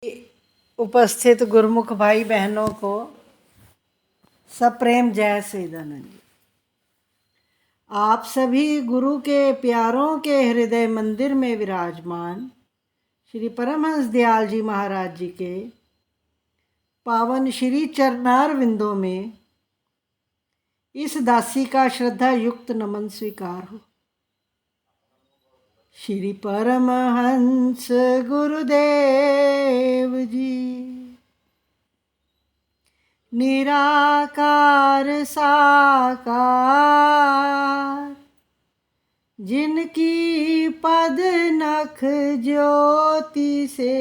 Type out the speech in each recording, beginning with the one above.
उपस्थित गुरुमुख भाई बहनों को सप्रेम जय सच्चिदानंद जी। आप सभी गुरु के प्यारों के हृदय मंदिर में विराजमान श्री परमहंस दयाल जी महाराज जी के पावन श्री चरणार विंदों में इस दासी का श्रद्धा युक्त नमन स्वीकार हो। श्री परमहंस गुरुदेव जी निराकार साकार, जिनकी पद नख ज्योति से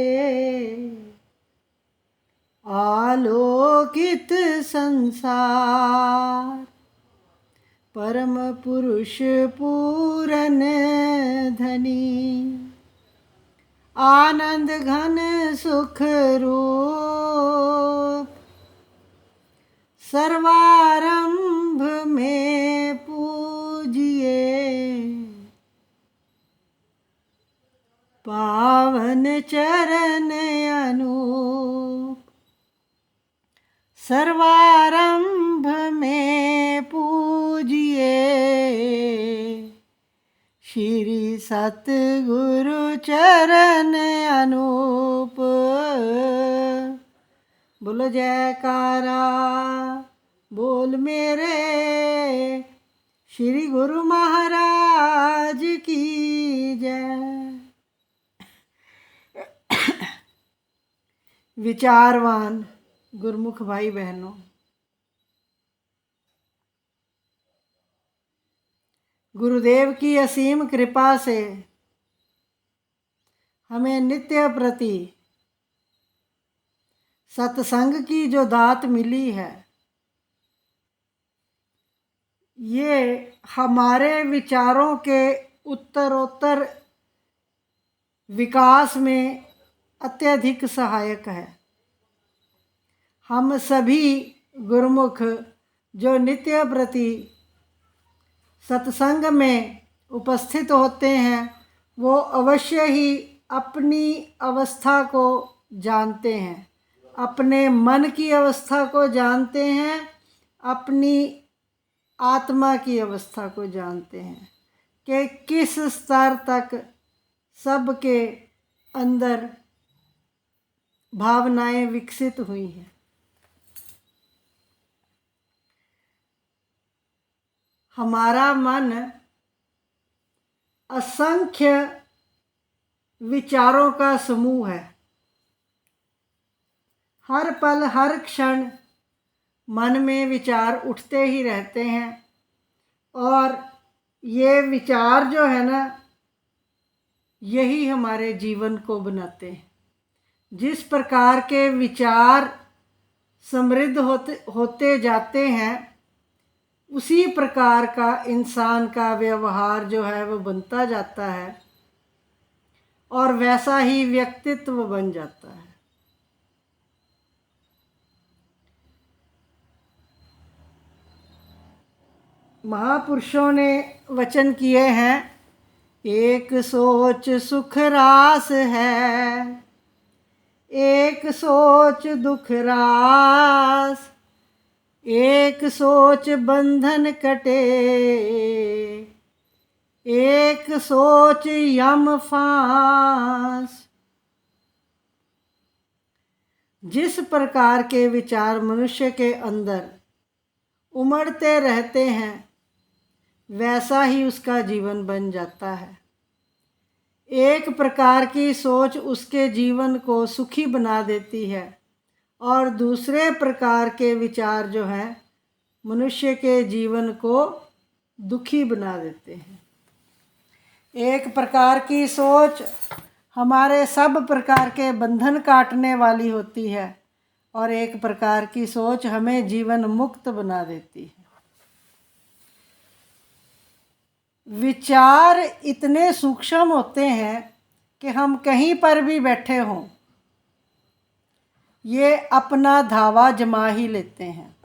आलोकित संसार, परम पुरुष पूरन धनी, आनंद घन सुख रूप, सर्वारंभ में पूजिए, पावन चरण अनूप, सर्वारंभ में पूजिए, श्री सतगुरु चरण अनूप। बोलो जयकारा बोल मेरे श्री गुरु महाराज की जय। विचारवान गुरुमुख भाई बहनों, गुरुदेव की असीम कृपा से हमें नित्य प्रति सत्संग की जो दात मिली है, ये हमारे विचारों के उत्तरोत्तर विकास में अत्यधिक सहायक है। हम सभी गुरुमुख जो नित्य प्रति सत्संग में उपस्थित होते हैं, वो अवश्य ही अपनी अवस्था को जानते हैं, अपने मन की अवस्था को जानते हैं, अपनी आत्मा की अवस्था को जानते हैं कि किस स्तर तक सबके अंदर भावनाएं विकसित हुई हैं। हमारा मन असंख्य विचारों का समूह है। हर पल हर क्षण मन में विचार उठते ही रहते हैं, और ये विचार जो है ना, यही हमारे जीवन को बनाते हैं। जिस प्रकार के विचार समृद्ध होते जाते हैं, उसी प्रकार का इंसान का व्यवहार जो है वो बनता जाता है, और वैसा ही व्यक्तित्व बन जाता है। महापुरुषों ने वचन किए हैं, एक सोच सुख रास है, एक सोच दुख रास, एक सोच बंधन कटे, एक सोच यम फांस। जिस प्रकार के विचार मनुष्य के अंदर उमड़ते रहते हैं, वैसा ही उसका जीवन बन जाता है। एक प्रकार की सोच उसके जीवन को सुखी बना देती है, और दूसरे प्रकार के विचार जो हैं मनुष्य के जीवन को दुखी बना देते हैं। एक प्रकार की सोच हमारे सब प्रकार के बंधन काटने वाली होती है, और एक प्रकार की सोच हमें जीवन मुक्त बना देती है। विचार इतने सूक्ष्म होते हैं कि हम कहीं पर भी बैठे हों, ये अपना धावा जमा ही लेते हैं।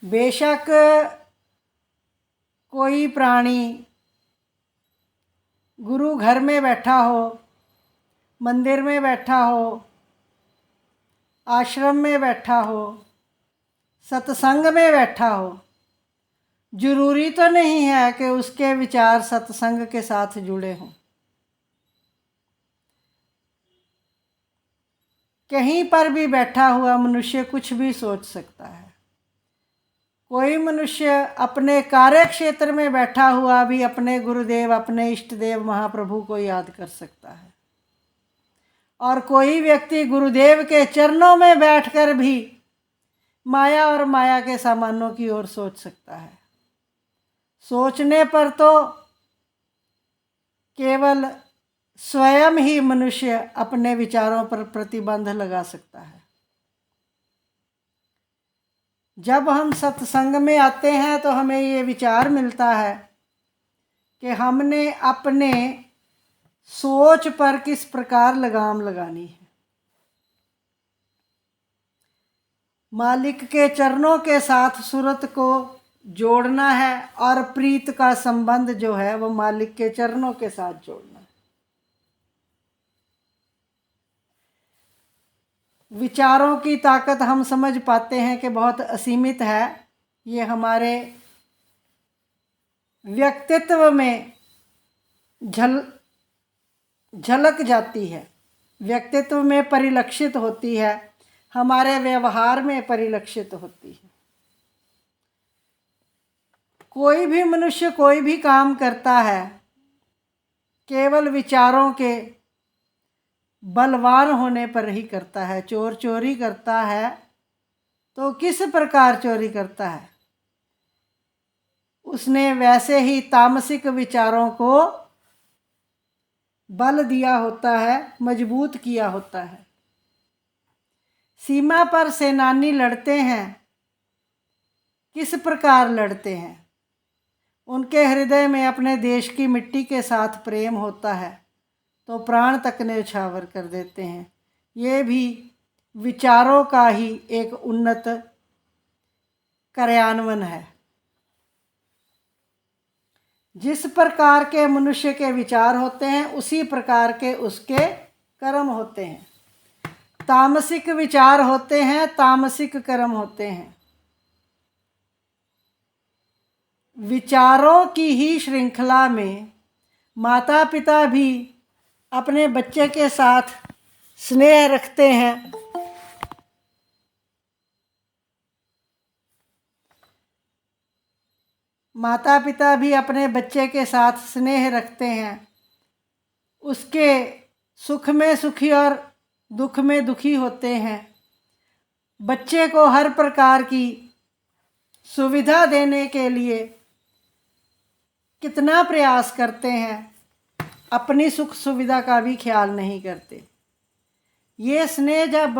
बेशक कोई प्राणी गुरु घर में बैठा हो, मंदिर में बैठा हो, आश्रम में बैठा हो, सत्संग में बैठा हो, जरूरी तो नहीं है कि उसके विचार सत्संग के साथ जुड़े हों। कहीं पर भी बैठा हुआ मनुष्य कुछ भी सोच सकता है। कोई मनुष्य अपने कार्य क्षेत्र में बैठा हुआ भी अपने गुरुदेव, अपने इष्ट देव महाप्रभु को याद कर सकता है। और कोई व्यक्ति गुरुदेव के चरणों में बैठकर भी माया और माया के सामानों की ओर सोच सकता है। सोचने पर तो केवल स्वयं ही मनुष्य अपने विचारों पर प्रतिबंध लगा सकता है। जब हम सत्संग में आते हैं तो हमें ये विचार मिलता है कि हमने अपने सोच पर किस प्रकार लगाम लगानी है। मालिक के चरणों के साथ सूरत को जोड़ना है और प्रीत का संबंध जो है वो मालिक के चरणों के साथ जोड़ना है। विचारों की ताकत हम समझ पाते हैं कि बहुत असीमित है। ये हमारे व्यक्तित्व में झलक जाती है, व्यक्तित्व में परिलक्षित होती है, हमारे व्यवहार में परिलक्षित होती है। कोई भी मनुष्य कोई भी काम करता है केवल विचारों के बलवान होने पर ही करता है। चोर चोरी करता है तो किस प्रकार चोरी करता है? उसने वैसे ही तामसिक विचारों को बल दिया होता है, मजबूत किया होता है। सीमा पर सेनानी लड़ते हैं, किस प्रकार लड़ते हैं? उनके हृदय में अपने देश की मिट्टी के साथ प्रेम होता है तो प्राण तक न्यौछावर कर देते हैं। ये भी विचारों का ही एक उन्नत कार्यान्वयन है। जिस प्रकार के मनुष्य के विचार होते हैं उसी प्रकार के उसके कर्म होते हैं। तामसिक विचार होते हैं, तामसिक कर्म होते हैं। विचारों की ही श्रृंखला में माता पिता भी अपने बच्चे के साथ स्नेह रखते हैं। माता पिता भी अपने बच्चे के साथ स्नेह रखते हैं, उसके सुख में सुखी और दुख में दुखी होते हैं। बच्चे को हर प्रकार की सुविधा देने के लिए कितना प्रयास करते हैं, अपनी सुख सुविधा का भी ख्याल नहीं करते। ये स्नेह जब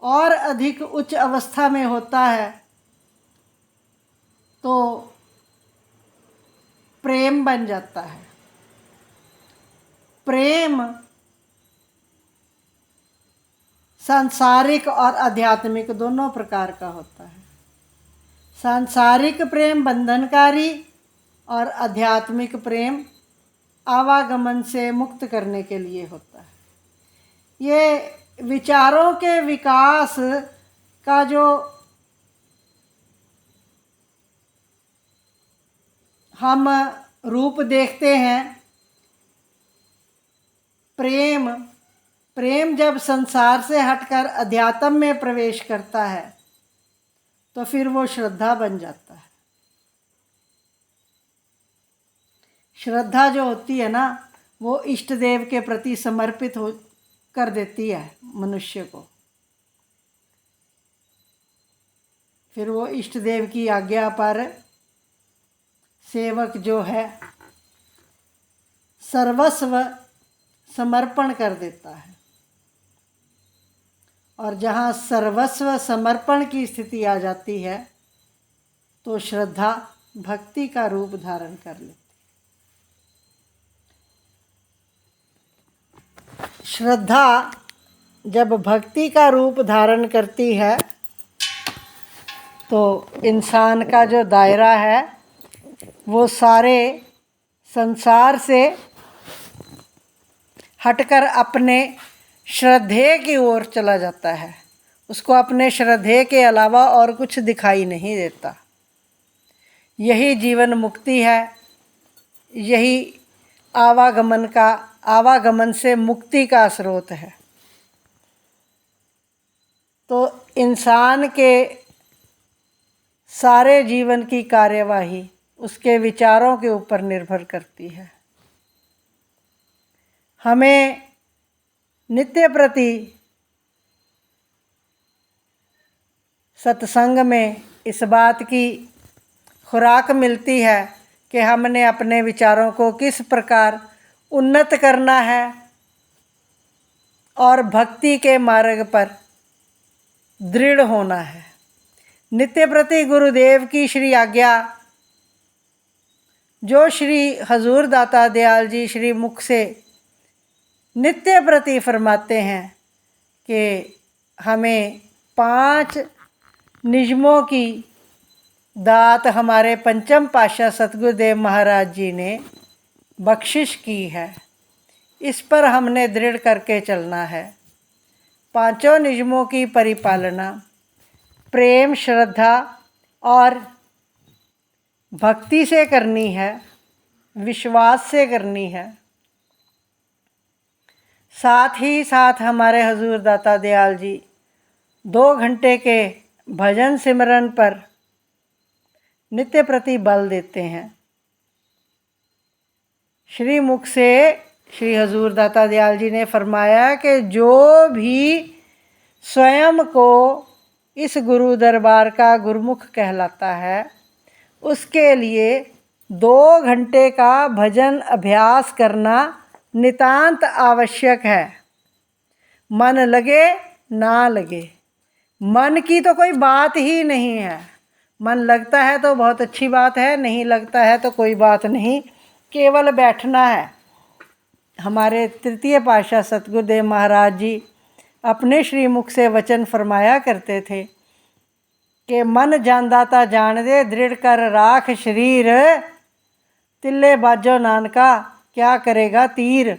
और अधिक उच्च अवस्था में होता है तो प्रेम बन जाता है। प्रेम सांसारिक और आध्यात्मिक दोनों प्रकार का होता है। सांसारिक प्रेम बंधनकारी और आध्यात्मिक प्रेम आवागमन से मुक्त करने के लिए होता है। ये विचारों के विकास का जो हम रूप देखते हैं, प्रेम जब संसार से हटकर अध्यात्म में प्रवेश करता है तो फिर वो श्रद्धा बन जाता है। श्रद्धा जो होती है ना, वो इष्ट देव के प्रति समर्पित हो कर देती है मनुष्य को। फिर वो इष्ट देव की आज्ञा पर सेवक जो है सर्वस्व समर्पण कर देता है। और जहाँ सर्वस्व समर्पण की स्थिति आ जाती है तो श्रद्धा भक्ति का रूप धारण कर लेती है। श्रद्धा जब भक्ति का रूप धारण करती है तो इंसान का जो दायरा है वो सारे संसार से हटकर अपने श्रद्धेय की ओर चला जाता है। उसको अपने श्रद्धेय के अलावा और कुछ दिखाई नहीं देता। यही जीवन मुक्ति है। यही आवागमन से मुक्ति का स्रोत है। तो इंसान के सारे जीवन की कार्यवाही उसके विचारों के ऊपर निर्भर करती है। हमें नित्य प्रति सत्संग में इस बात की खुराक मिलती है कि हमने अपने विचारों को किस प्रकार उन्नत करना है और भक्ति के मार्ग पर दृढ़ होना है। नित्य प्रति गुरुदेव की श्री आज्ञा जो श्री हजूर दाता दयाल जी श्री मुख से नित्य प्रति फरमाते हैं कि हमें 5 नियमों की दात हमारे पंचम पातशाह सतगुरुदेव महाराज जी ने बख्शिश की है। इस पर हमने दृढ़ करके चलना है। 5 नियमों की परिपालना प्रेम, श्रद्धा और भक्ति से करनी है, विश्वास से करनी है। साथ ही साथ हमारे हजूर दाता दयाल जी 2 घंटे के भजन सिमरन पर नित्य प्रति बल देते हैं। श्री मुख से श्री हजूर दाता दयाल जी ने फरमाया कि जो भी स्वयं को इस गुरु दरबार का गुरुमुख कहलाता है उसके लिए 2 घंटे का भजन अभ्यास करना नितांत आवश्यक है। मन लगे ना लगे, मन की तो कोई बात ही नहीं है। मन लगता है तो बहुत अच्छी बात है, नहीं लगता है तो कोई बात नहीं, केवल बैठना है। हमारे तृतीय पातशाह सतगुरुदेव महाराज जी अपने श्रीमुख से वचन फरमाया करते थे कि मन जानदाता जान दे, दृढ़ कर राख शरीर, तिल्ले बाजो नानका क्या करेगा तीर।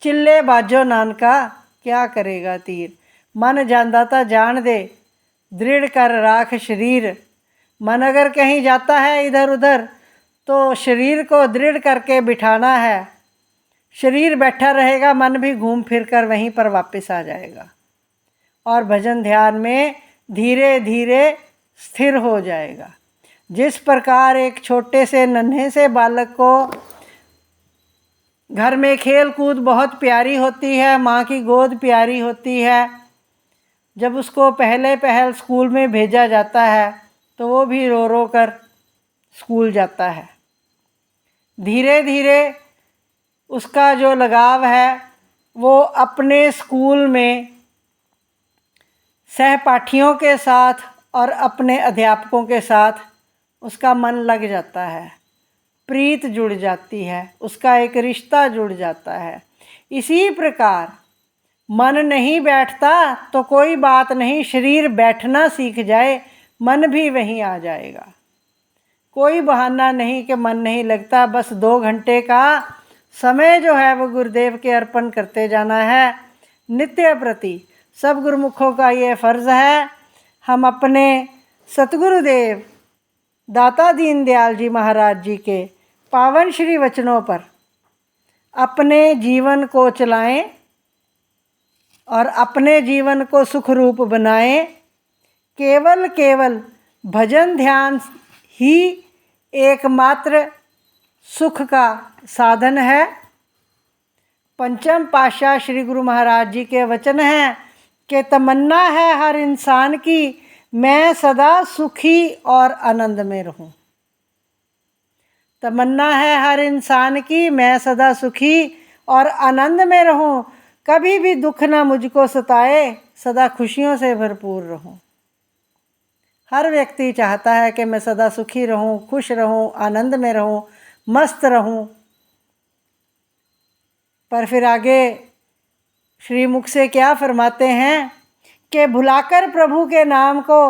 चिल्ले बाजो नानका क्या करेगा तीर। मन जानदाता जान दे, दृढ़ कर राख शरीर। मन अगर कहीं जाता है इधर उधर तो शरीर को दृढ़ करके बिठाना है। शरीर बैठा रहेगा, मन भी घूम फिर कर वहीं पर वापस आ जाएगा और भजन ध्यान में धीरे धीरे स्थिर हो जाएगा। जिस प्रकार एक छोटे से नन्हे से बालक को घर में खेल कूद बहुत प्यारी होती है, माँ की गोद प्यारी होती है, जब उसको पहल स्कूल में भेजा जाता है तो वो भी रो रो कर स्कूल जाता है। धीरे धीरे उसका जो लगाव है वो अपने स्कूल में सहपाठियों के साथ और अपने अध्यापकों के साथ उसका मन लग जाता है, प्रीत जुड़ जाती है, उसका एक रिश्ता जुड़ जाता है। इसी प्रकार मन नहीं बैठता तो कोई बात नहीं, शरीर बैठना सीख जाए, मन भी वहीं आ जाएगा। कोई बहाना नहीं कि मन नहीं लगता। बस 2 घंटे का समय जो है वो गुरुदेव के अर्पण करते जाना है। नित्य प्रति सब गुरुमुखों का ये फ़र्ज़ है। हम अपने सतगुरुदेव दाता दीन दयाल जी महाराज जी के पावन श्री वचनों पर अपने जीवन को चलाएं और अपने जीवन को सुखरूप बनाएं। केवल भजन ध्यान ही एकमात्र सुख का साधन है। पंचम पातशाह श्री गुरु महाराज जी के वचन हैं कि तमन्ना है हर इंसान की मैं सदा सुखी और आनंद में रहूं। तमन्ना है हर इंसान की मैं सदा सुखी और आनंद में रहूं, कभी भी दुख ना मुझको सताए, सदा खुशियों से भरपूर रहूं। हर व्यक्ति चाहता है कि मैं सदा सुखी रहूं, खुश रहूं, आनंद में रहूं, मस्त रहूं। पर फिर आगे श्री मुख से क्या फरमाते हैं कि भुलाकर प्रभु के नाम को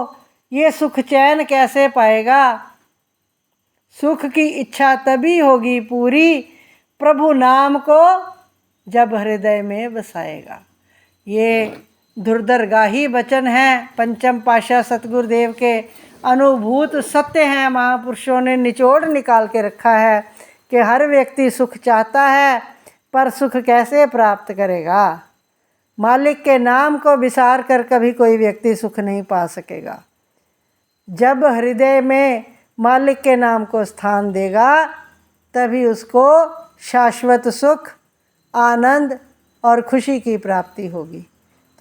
ये सुख चैन कैसे पाएगा। सुख की इच्छा तभी होगी पूरी, प्रभु नाम को जब हृदय में बसाएगा। ये दुर्दरगाही वचन हैं, पंचम पातशाह सतगुरुदेव के अनुभूत सत्य हैं। महापुरुषों ने निचोड़ निकाल के रखा है कि हर व्यक्ति सुख चाहता है, पर सुख कैसे प्राप्त करेगा। मालिक के नाम को विसार कर कभी कोई व्यक्ति सुख नहीं पा सकेगा। जब हृदय में मालिक के नाम को स्थान देगा तभी उसको शाश्वत सुख, आनंद और खुशी की प्राप्ति होगी।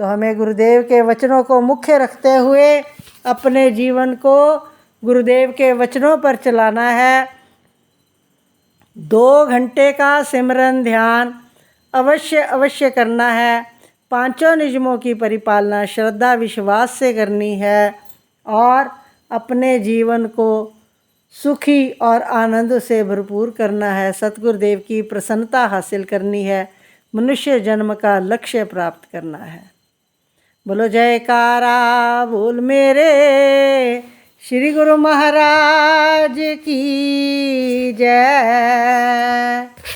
तो हमें गुरुदेव के वचनों को मुख्य रखते हुए अपने जीवन को गुरुदेव के वचनों पर चलाना है। 2 घंटे का सिमरन ध्यान अवश्य अवश्य करना है। 5 नियमों की परिपालना श्रद्धा विश्वास से करनी है और अपने जीवन को सुखी और आनंद से भरपूर करना है। सतगुरुदेव की प्रसन्नता हासिल करनी है। मनुष्य जन्म का लक्ष्य प्राप्त करना है। बोलो जयकारा बोल मेरे श्री गुरु महाराज की जय।